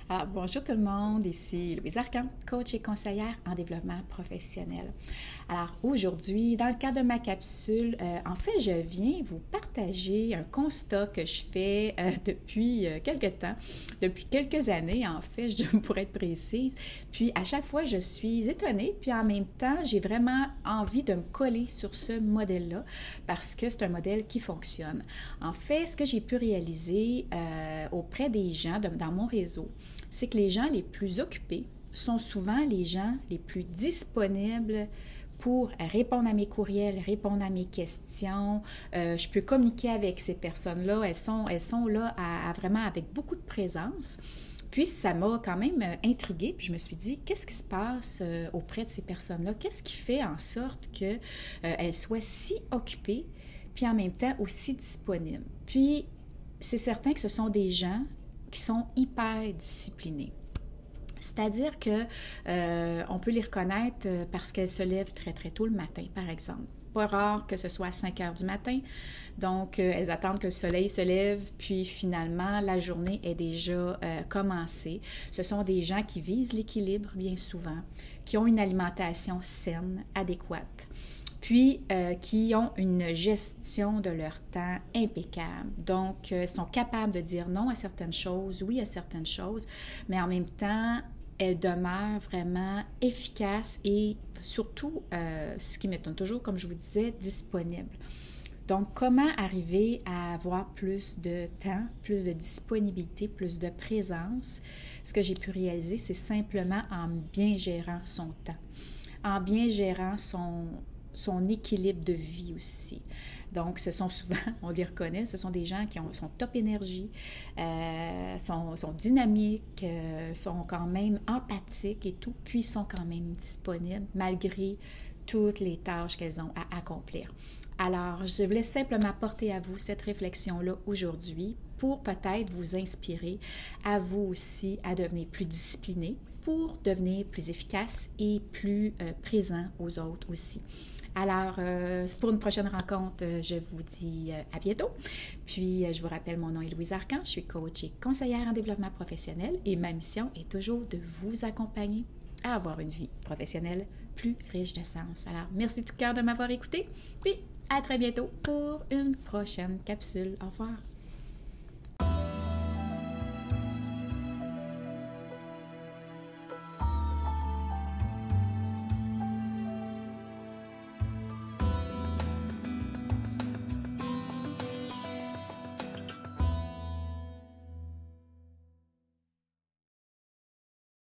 Bonjour tout le monde, ici Louise Arcan, coach et conseillère en développement professionnel. Alors aujourd'hui, dans le cadre de ma capsule, en fait, je viens vous partager un constat que je fais depuis quelques temps, depuis quelques années en fait, pour être précise. Puis à chaque fois, je suis étonnée, puis en même temps, j'ai vraiment envie de me coller sur ce modèle-là parce que c'est un modèle qui fonctionne. En fait, ce que j'ai pu réaliser auprès des gens dans mon réseau, c'est que les gens les plus occupés sont souvent les gens les plus disponibles pour répondre à mes courriels, répondre à mes questions. Je peux communiquer avec ces personnes-là. Elles sont là vraiment avec beaucoup de présence. Puis ça m'a quand même intriguée, puis je me suis dit, qu'est-ce qui se passe auprès de ces personnes-là? Qu'est-ce qui fait en sorte qu'elles soient si occupées, puis en même temps aussi disponibles? Puis c'est certain que ce sont des gens qui sont hyper disciplinés. C'est-à-dire que on peut les reconnaître parce qu'elles se lèvent très très tôt le matin, par exemple. Pas rare que ce soit à 5 heures du matin. Donc, elles attendent que le soleil se lève, puis finalement, la journée est déjà commencée. Ce sont des gens qui visent l'équilibre bien souvent, qui ont une alimentation saine, adéquate, puis qui ont une gestion de leur temps impeccable. Donc, sont capables de dire non à certaines choses, oui à certaines choses, mais en même temps, elles demeurent vraiment efficaces et surtout, ce qui m'étonne toujours, comme je vous disais, disponibles. Donc, comment arriver à avoir plus de temps, plus de disponibilité, plus de présence? Ce que j'ai pu réaliser, c'est simplement en bien gérant son temps, en bien gérant son équilibre de vie aussi. Donc, ce sont souvent, on les reconnaît, ce sont des gens qui sont top énergie, sont dynamiques, sont quand même empathiques et tout, puis sont quand même disponibles malgré toutes les tâches qu'elles ont à accomplir. Alors, je voulais simplement porter à vous cette réflexion-là aujourd'hui pour peut-être vous inspirer à vous aussi à devenir plus discipliné, pour devenir plus efficace et plus présent aux autres aussi. Alors, pour une prochaine rencontre, je vous dis à bientôt. Puis, je vous rappelle, mon nom est Louise Arcan, je suis coach et conseillère en développement professionnel et ma mission est toujours de vous accompagner à avoir une vie professionnelle plus riche de sens. Alors, merci de tout cœur de m'avoir écouté, puis à très bientôt pour une prochaine capsule. Au revoir.